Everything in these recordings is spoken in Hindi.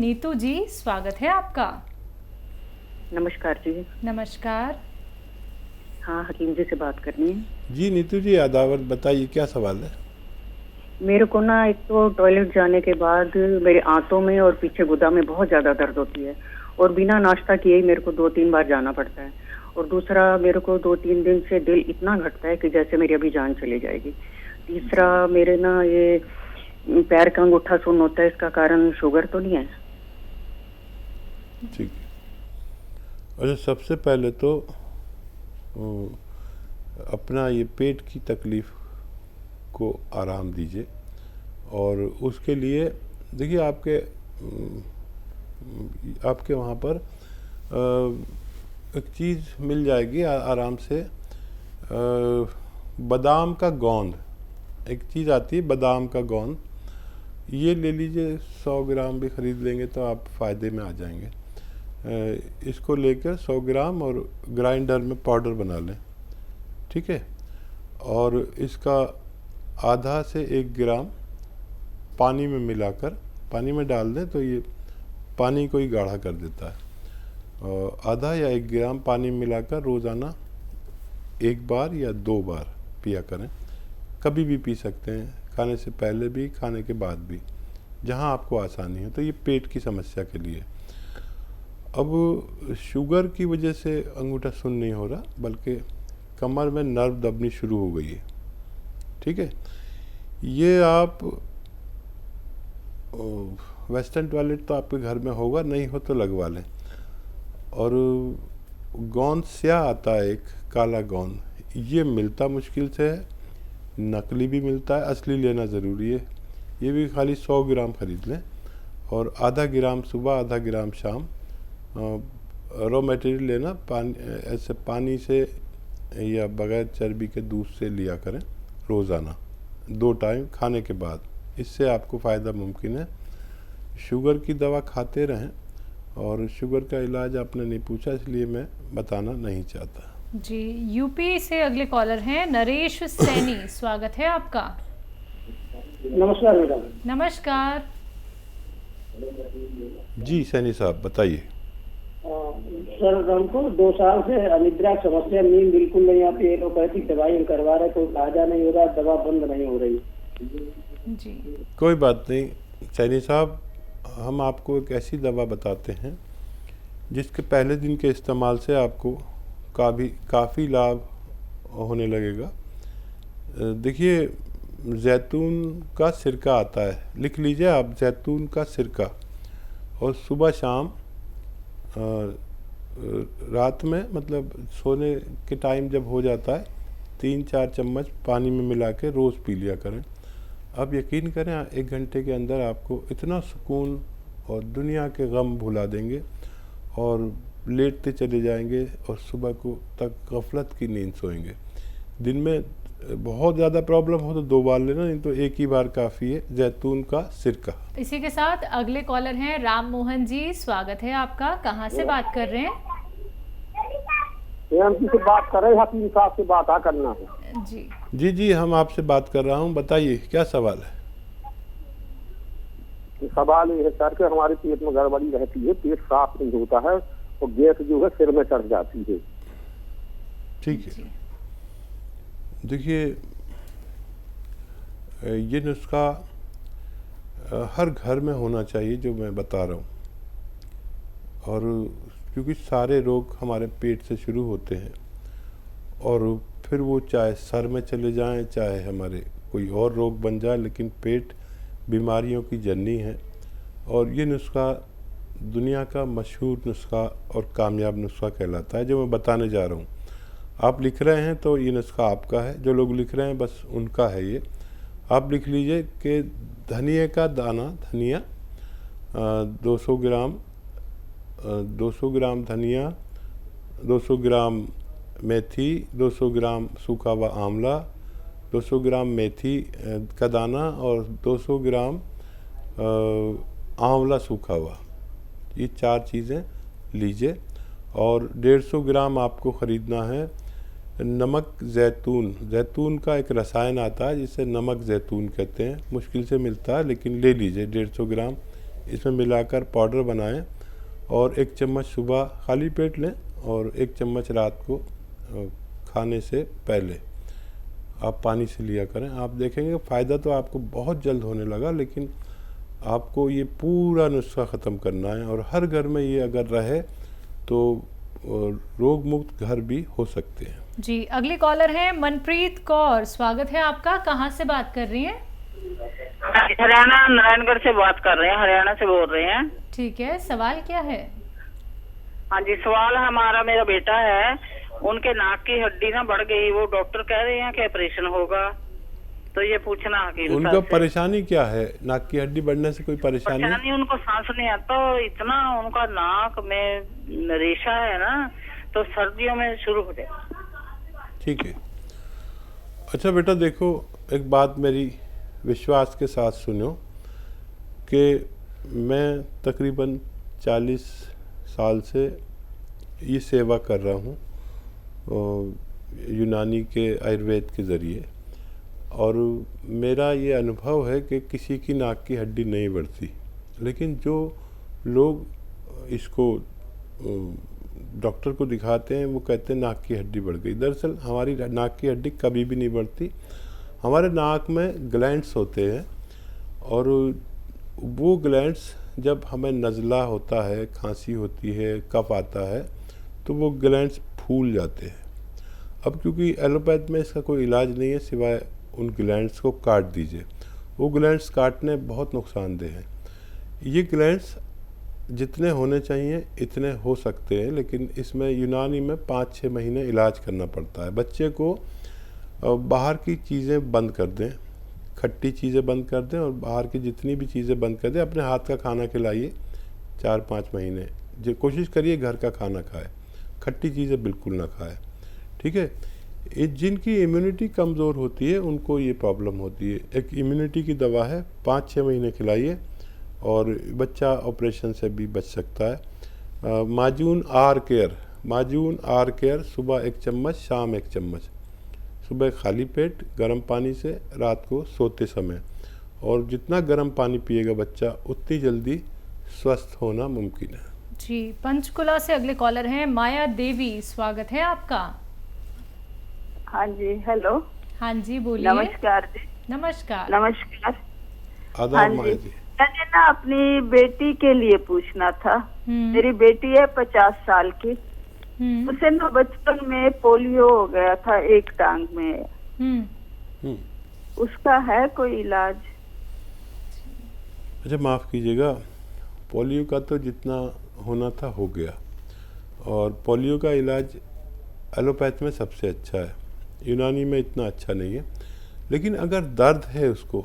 नीतू जी, स्वागत है आपका। नमस्कार जी। नमस्कार। हाँ, हकीम जी से बात करनी है। जी नीतू जी, आदावर बताइए क्या सवाल है। मेरे को ना एक तो टॉयलेट जाने के बाद मेरे आंतों में और पीछे गुदा में बहुत ज्यादा दर्द होती है और बिना नाश्ता किए ही मेरे को 2-3 बार जाना पड़ता है। और दूसरा, मेरे को 2-3 दिन से दिल इतना घटता है कि जैसे मेरी अभी जान चली जाएगी। तीसरा, मेरे ना ये पैर का अंगूठा सुन्न होता है, इसका कारण शुगर तो नहीं है? ठीक है। अच्छा, सबसे पहले तो अपना ये पेट की तकलीफ़ को आराम दीजिए और उसके लिए देखिए आपके वहाँ पर एक चीज़ मिल जाएगी आराम से। बादाम का गोंद, एक चीज़ आती है बादाम का गोंद, ये ले लीजिए। 100 ग्राम भी ख़रीद लेंगे तो आप फ़ायदे में आ जाएंगे। इसको लेकर 100 ग्राम और ग्राइंडर में पाउडर बना लें, ठीक है। और इसका आधा से 1 ग्राम पानी में मिलाकर पानी में डाल दें तो ये पानी को ही गाढ़ा कर देता है। और आधा या 1 ग्राम पानी मिलाकर रोज़ाना 1 बार या 2 बार पिया करें। कभी भी पी सकते हैं, खाने से पहले भी, खाने के बाद भी, जहाँ आपको आसानी हो। तो ये पेट की समस्या के लिए। अब शुगर की वजह से अंगूठा सुन्न नहीं हो रहा, बल्कि कमर में नर्व दबनी शुरू हो गई है, ठीक है। ये आप वेस्टर्न टॉयलेट तो आपके घर में होगा, नहीं हो तो लगवा लें। और गोंद स्याह आता है एक काला गोंद, ये मिलता मुश्किल से है, नकली भी मिलता है, असली लेना ज़रूरी है। ये भी खाली 100 ग्राम ख़रीद लें और आधा ग्राम सुबह, आधा ग्राम शाम रॉ मटेरियल लेना। ऐसे पानी से या बगैर चर्बी के दूध से लिया करें रोज़ाना 2 टाइम खाने के बाद। इससे आपको फ़ायदा मुमकिन है। शुगर की दवा खाते रहें, और शुगर का इलाज आपने नहीं पूछा इसलिए मैं बताना नहीं चाहता जी। यूपी से अगले कॉलर हैं नरेश सैनी, स्वागत है आपका। नमस्कार मैडम। नमस्कार जी। सैनी साहब बताइए। सर, हमको 2 साल से अनिद्रा समस्या, नींद बिल्कुल नहीं आती। एलोपैथिक दवाई हम करवा रहे, कोई फायदा नहीं हो रहा, दवा बंद नहीं हो रही जी। कोई बात नहीं सैनी साहब, हम आपको एक ऐसी दवा बताते हैं जिसके पहले दिन के इस्तेमाल से आपको काफ़ी लाभ होने लगेगा। देखिए, जैतून का सिरका आता है, लिख लीजिए आप, जैतून का सिरका। और सुबह शाम रात में, मतलब सोने के टाइम जब हो जाता है, 3-4 चम्मच पानी में मिला के रोज़ पी लिया करें। अब यकीन करें, 1 घंटे के अंदर आपको इतना सुकून और दुनिया के गम भुला देंगे और लेटते चले जाएंगे और सुबह को तक गफलत की नींद सोएंगे। दिन में बहुत ज़्यादा प्रॉब्लम हो तो 2 बार लेना, नहीं तो 1 ही बार काफ़ी है, जैतून का सिरका। इसी के साथ अगले कॉलर हैं राम मोहन जी, स्वागत है आपका। कहाँ से बात कर रहे हैं? से बात कर रहे हैं, हकीम साहब से बात करना है। जी जी जी, हम आपसे बात कर रहा हूँ, बताइए क्या सवाल है। सवाल ये है सर कि हमारे पेट में गड़बड़ी रहती है, पेट साफ नहीं होता है और गैस जो है सिर में चढ़ जाती है। ठीक है, देखिए ये नुस्खा हर घर में होना चाहिए जो मैं बता रहा हूँ। और क्योंकि सारे रोग हमारे पेट से शुरू होते हैं, और फिर वो चाहे सर में चले जाएं, चाहे हमारे कोई और रोग बन जाए, लेकिन पेट बीमारियों की जननी है। और ये नुस्खा दुनिया का मशहूर नुस्खा और कामयाब नुस्खा कहलाता है, जो मैं बताने जा रहा हूँ। आप लिख रहे हैं तो ये नुस्खा आपका है, जो लोग लिख रहे हैं बस उनका है ये। आप लिख लीजिए कि धनिया का दाना, धनिया 200 ग्राम, 200 ग्राम धनिया, 200 ग्राम मेथी, 200 ग्राम सूखा हुआ आंवला, 200 ग्राम मेथी का दाना और 200 ग्राम आंवला सूखा हुआ, ये 4 चीज़ें लीजिए। और 150 ग्राम आपको ख़रीदना है नमक जैतून। जैतून का एक रसायन आता है जिसे नमक जैतून कहते हैं, मुश्किल से मिलता है, लेकिन ले लीजिए 150 ग्राम। इसमें मिलाकर पाउडर बनाएं और 1 चम्मच सुबह खाली पेट लें और 1 चम्मच रात को खाने से पहले आप पानी से लिया करें। आप देखेंगे फ़ायदा तो आपको बहुत जल्द होने लगा, लेकिन आपको ये पूरा नुस्खा ख़त्म करना है और हर घर में ये अगर रहे तो रोग मुक्त घर भी हो सकते हैं। जी, अगली कॉलर है मनप्रीत कौर, स्वागत है आपका। कहाँ से बात कर रही हैं? हरियाणा, नारायणगढ़ से बात कर रहे हैं, हरियाणा से बोल रहे हैं। ठीक है, सवाल क्या है? हाँ जी, सवाल हमारा, मेरा बेटा है, उनके नाक की हड्डी ना बढ़ गई, वो डॉक्टर कह रहे हैं कि ऑपरेशन होगा, तो ये पूछना हकीम उनका साहब से। परेशानी क्या है? नाक की हड्डी बढ़ने से कोई परेशानी? परेशानी उनको सांस नहीं आता, इतना उनका नाक में रेशा है ना, तो सर्दियों में शुरू हो जाए। ठीक है। अच्छा बेटा देखो, एक बात मेरी विश्वास के साथ सुनो कि मैं तकरीबन 40 साल से ये सेवा कर रहा हूँ यूनानी के आयुर्वेद के ज़रिए, और मेरा ये अनुभव है कि किसी की नाक की हड्डी नहीं बढ़ती, लेकिन जो लोग इसको डॉक्टर को दिखाते हैं वो कहते हैं नाक की हड्डी बढ़ गई। दरअसल हमारी नाक की हड्डी कभी भी नहीं बढ़ती। हमारे नाक में ग्लैंड्स होते हैं और वो ग्लैंड्स जब हमें नज़ला होता है, खांसी होती है, कफ आता है, तो वो ग्लैंड्स फूल जाते हैं। अब क्योंकि एलोपैथ में इसका कोई इलाज नहीं है सिवाय उन ग्लैंड्स को काट दीजिए। वो ग्लैंड्स काटने बहुत नुकसानदेह हैं। ये ग्लैंड्स जितने होने चाहिए इतने हो सकते हैं, लेकिन इसमें यूनानी में 5-6 महीने इलाज करना पड़ता है। बच्चे को बाहर की चीज़ें बंद कर दें, खट्टी चीज़ें बंद कर दें और बाहर की जितनी भी चीज़ें बंद कर दें। अपने हाथ का खाना खिलाइए 4-5 महीने, जो कोशिश करिए घर का खाना खाए, खट्टी चीज़ें बिल्कुल ना खाए। ठीक है। जिनकी इम्यूनिटी कमज़ोर होती है उनको ये प्रॉब्लम होती है। एक इम्यूनिटी की दवा है, 5-6 महीने खिलाइए और बच्चा ऑपरेशन से भी बच सकता है। माजून आर केयर सुबह 1 चम्मच, शाम 1 चम्मच, सुबह खाली पेट गर्म पानी से, रात को सोते समय। और जितना गर्म पानी पिएगा बच्चा उतनी जल्दी स्वस्थ होना मुमकिन है। जी, पंचकुला से अगले कॉलर हैं माया देवी, स्वागत है आपका। हाँ जी, हेलो। हाँ जी, बोलिए। नमस्कार जी। नमस्कार। नमस्कार। आदाब हाँ माया जी, जी। मैंने ना अपनी बेटी के लिए पूछना था। मेरी बेटी है 50 साल की। उसे ना बचपन में पोलियो हो गया था एक टांग में। उसका है कोई इलाज? अच्छा माफ़ कीजिएगा, पोलियो का तो जितना होना था हो गया, और पोलियो का इलाज एलोपैथ में सबसे अच्छा है, यूनानी में इतना अच्छा नहीं है। लेकिन अगर दर्द है, उसको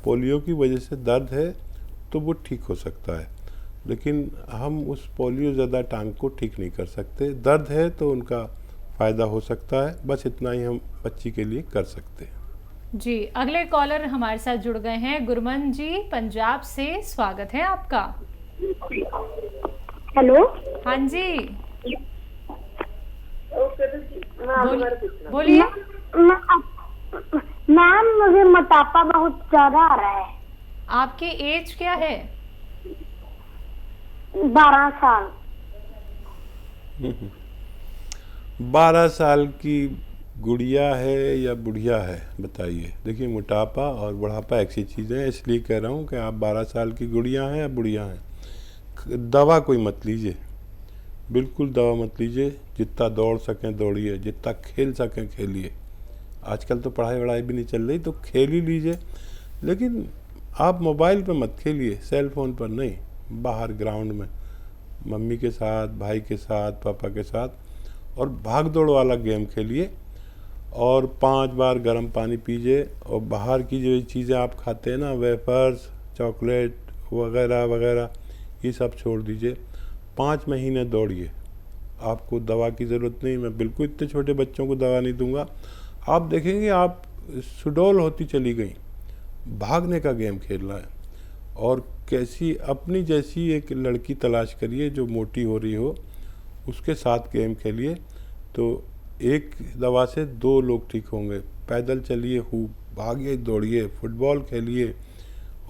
पोलियो की वजह से दर्द है, तो वो ठीक हो सकता है। लेकिन हम उस पोलियो ज़्यादा टांग को ठीक नहीं कर सकते। दर्द है तो उनका फ़ायदा हो सकता है, बस इतना ही हम बच्ची के लिए कर सकते हैं। जी, अगले कॉलर हमारे साथ जुड़ गए हैं गुरमन जी, पंजाब से, स्वागत है आपका। हेलो। हाँ जी, बोलिए। मैम, मुझे मोटापा बहुत ज्यादा आ रहा है। आपकी एज क्या है? 12 साल। 12 साल की गुड़िया है या बुढ़िया है, बताइए। देखिए, मोटापा और बुढ़ापा एक सी चीज़ें हैं, इसलिए कह रहा हूँ कि आप 12 साल की गुड़िया हैं या बुढ़िया हैं। दवा कोई मत लीजिए, बिल्कुल दवा मत लीजिए। जितना दौड़ सकें दौड़िए, जितना खेल सकें खेलिए। आजकल तो पढ़ाई वढ़ाई भी नहीं चल रही, तो खेल ही लीजिए। लेकिन आप मोबाइल पे मत खेलिए, सेल फ़ोन पर नहीं, बाहर ग्राउंड में मम्मी के साथ, भाई के साथ, पापा के साथ, और भाग दौड़ वाला गेम खेलिए। और 5 बार गर्म पानी पीजिए। और बाहर की जो चीज़ें आप खाते हैं ना, वेफर्स, चॉकलेट वगैरह वगैरह, ये सब छोड़ दीजिए। 5 महीने दौड़िए, आपको दवा की ज़रूरत नहीं। मैं बिल्कुल इतने छोटे बच्चों को दवा नहीं दूंगा। आप देखेंगे आप सुडौल होती चली गई। भागने का गेम खेलना है। और कैसी अपनी जैसी एक लड़की तलाश करिए जो मोटी हो रही हो, उसके साथ गेम खेलिए, तो एक दवा से 2 लोग ठीक होंगे। पैदल चलिए, खूब भागिए, दौड़िए, फुटबॉल खेलिए,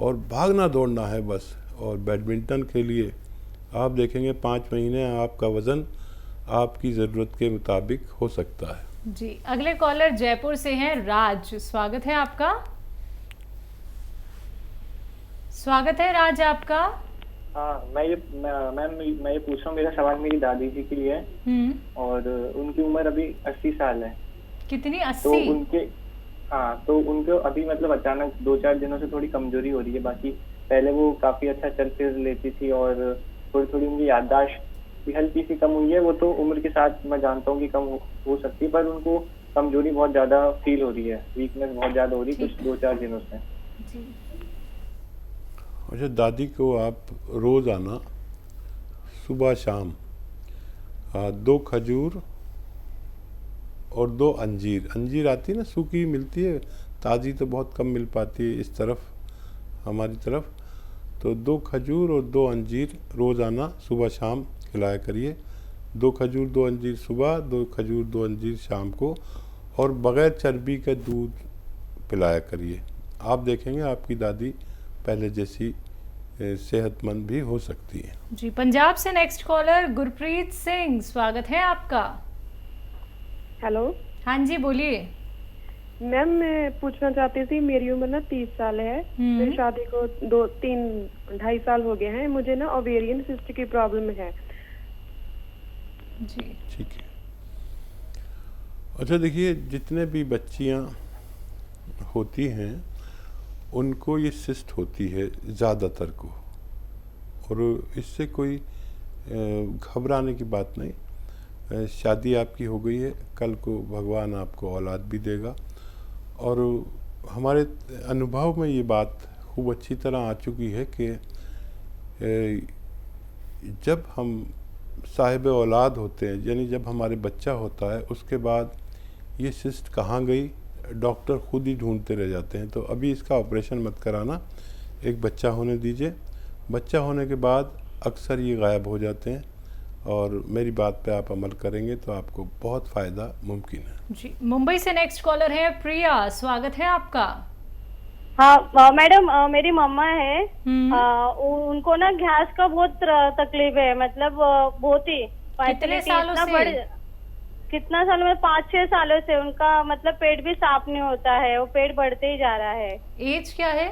और भागना दौड़ना है बस। और बैडमिंटन खेलिए। आप देखेंगे 5 महीने आपका वज़न आपकी ज़रूरत के मुताबिक हो सकता है। जी, अगले कॉलर जयपुर से हैं राज, स्वागत है आपका। स्वागत है राज आपका। हाँ, मैं ये पूछ रहा हूँ, मेरा सवाल मेरी दादी जी के लिए है और उनकी उम्र अभी 80 साल है। कितनी? 80? तो उनको अभी मतलब अचानक 2-4 दिनों से थोड़ी कमजोरी हो रही है। बाकी पहले वो काफी अच्छा चल फिर लेती थी और थोड़ी थोड़ी उनकी याददाश्त भी हल्की सी कम हुई है। वो तो उम्र के साथ मैं जानता हूँ कि कम हो सकती है, पर उनको कमजोरी बहुत ज्यादा फील हो रही है, वीकनेस बहुत ज्यादा हो रही है कुछ 2-4 दिनों से। अच्छा, दादी को आप रोज़ाना सुबह शाम 2 खजूर और 2 अंजीर आती है ना, सूखी मिलती है, ताज़ी तो बहुत कम मिल पाती है इस तरफ, हमारी तरफ। तो 2 खजूर और 2 अंजीर रोज़ाना सुबह शाम खिलाया करिए। 2 खजूर 2 अंजीर सुबह, 2 खजूर 2 अंजीर शाम को, और बग़ैर चर्बी का दूध पिलाया करिए। आप देखेंगे आपकी दादी पहले जैसी सेहतमंद भी हो सकती है। जी, पंजाब से नेक्स्ट कॉलर गुरप्रीत सिंह, स्वागत है आपका। हेलो। हाँ जी, बोलिए। मैम, मैं पूछना चाहती थी, मेरी उम्र ना 30 साल है। मेरी शादी को 2-3-2.5 साल हो गए हैं। मुझे ना ओवेरियन सिस्ट की प्रॉब्लम है। जी, ठीक है। अच्छा, देखिए, जितने भी बच्चियां होती हैं उनको ये सिस्ट होती है ज़्यादातर को, और इससे कोई घबराने की बात नहीं। शादी आपकी हो गई है, कल को भगवान आपको औलाद भी देगा। और हमारे अनुभव में ये बात खूब अच्छी तरह आ चुकी है कि जब हम साहिब औलाद होते हैं, यानी जब हमारे बच्चा होता है, उसके बाद ये सिस्ट कहाँ गई डॉक्टर खुद ही ढूंढते रह जाते हैं। तो अभी इसका ऑपरेशन मत कराना, एक बच्चा होने दीजिए। बच्चा होने के बाद अक्सर ये गायब हो जाते हैं, और मेरी बात पे आप अमल करेंगे तो आपको बहुत फ़ायदा मुमकिन है। जी, मुंबई से नेक्स्ट कॉलर है प्रिया, स्वागत है आपका। हाँ मैडम, मेरी मम्मा है, उनको ना गैस का बहुत तकलीफ है, मतलब बहुत ही। कितने सालों से? कितना सालों में? 5-6 सालों से उनका मतलब पेट भी साफ नहीं होता है, वो पेट बढ़ते ही जा रहा है। एज क्या है?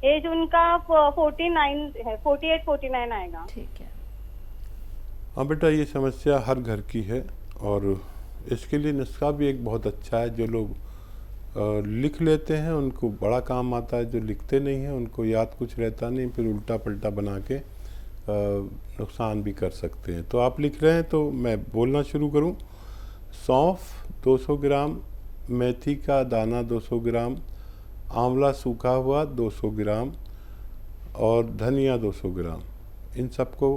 एज उनका 49 है, 48-49 आएगा। ठीक है। हाँ बेटा, ये समस्या हर घर की है, और इसके लिए नुस्खा भी एक बहुत अच्छा है। जो लोग लिख लेते हैं उनको बड़ा काम आता है, जो लिखते नहीं हैं उनको याद कुछ रहता नहीं, फिर उल्टा पलटा बना के नुकसान भी कर सकते हैं। तो आप लिख रहे हैं तो मैं बोलना शुरू करूं। सौंफ 200 ग्राम, मेथी का दाना 200 ग्राम, आंवला सूखा हुआ 200 ग्राम, और धनिया 200 ग्राम, इन सबको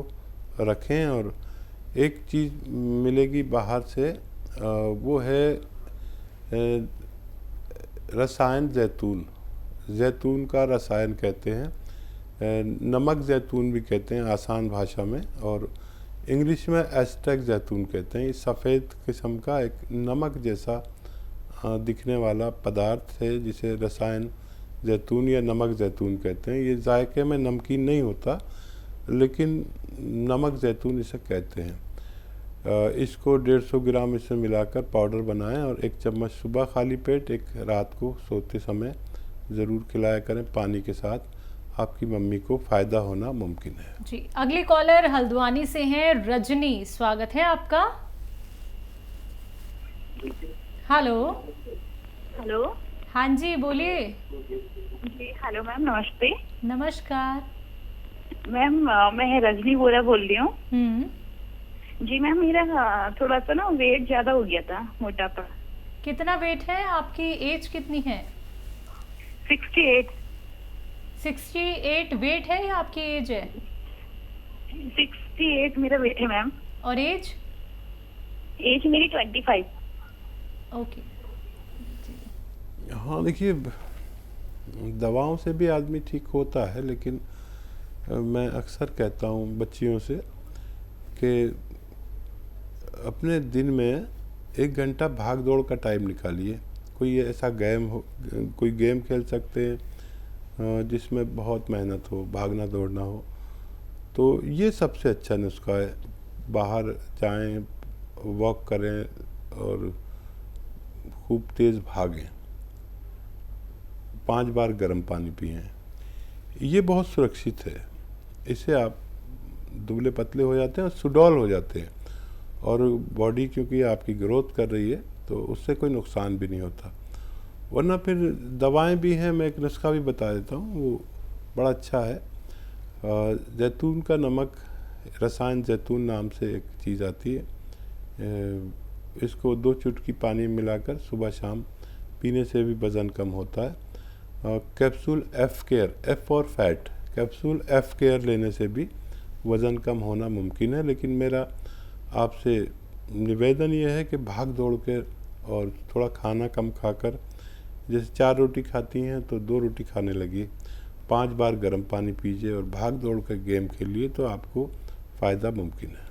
रखें। और एक चीज़ मिलेगी बाहर से, वो है रसायन जैतून का रसायन कहते हैं, नमक जैतून भी कहते हैं आसान भाषा में, और इंग्लिश में एस्ट्रैक जैतून कहते हैं। ये सफ़ेद किस्म का एक नमक जैसा दिखने वाला पदार्थ है, जिसे रसायन जैतून या नमक जैतून कहते हैं। ये जायके में नमकीन नहीं होता, लेकिन नमक जैतून इसे कहते हैं। इसको 150 ग्राम इसमें मिलाकर पाउडर बनाएं, और 1 चम्मच सुबह खाली पेट, 1 रात को सोते समय ज़रूर खिलाया करें पानी के साथ। आपकी मम्मी को फ़ायदा होना मुमकिन है। जी, अगली कॉलर हल्द्वानी से हैं रजनी, स्वागत है आपका। हेलो। हेलो। हाँ जी, बोलिए। जी हेलो मैम, नमस्ते। नमस्कार मैम, मैं रजनी बोल रही हूँ। जी मैम, मेरा थोड़ा सा ना वेट ज्यादा हो गया था, मोटापा। कितना वेट है? आपकी एज कितनी है? 68। 68 वेट है या आपकी एज है? 68 मेरा वेट है मैम। और एज? एज मेरी 25। ओके। हाँ, देखिए, दवाओं से भी आदमी ठीक होता है, लेकिन मैं अक्सर कहता हूँ बच्चियों से कि अपने दिन में 1 घंटा भाग दौड़ का टाइम निकालिए। कोई ऐसा गेम हो, कोई गेम खेल सकते हैं, जिसमें बहुत मेहनत हो, भागना दौड़ना हो, तो ये सबसे अच्छा नुस्खा है। बाहर जाएं, वॉक करें और खूब तेज़ भागें, 5 बार गर्म पानी पिएं। ये बहुत सुरक्षित है। इससे आप दुबले पतले हो जाते हैं और सुडौल हो जाते हैं, और बॉडी क्योंकि आपकी ग्रोथ कर रही है तो उससे कोई नुकसान भी नहीं होता। वरना फिर दवाएं भी हैं, मैं एक नुस्खा भी बता देता हूँ, वो बड़ा अच्छा है। जैतून का नमक, रसायन जैतून नाम से एक चीज़ आती है, इसको 2 चुटकी पानी में मिलाकर सुबह शाम पीने से भी वज़न कम होता है। Capsule F care, F for fat, capsule F care लेने से भी वज़न कम होना मुमकिन है। लेकिन मेरा आपसे निवेदन ये है कि भाग दौड़ के और थोड़ा खाना कम खाकर, जैसे 4 रोटी खाती हैं तो 2 रोटी खाने लगी, 5 बार गर्म पानी पीजिए और भाग दौड़ कर गेम खेलिए, तो आपको फ़ायदा मुमकिन है।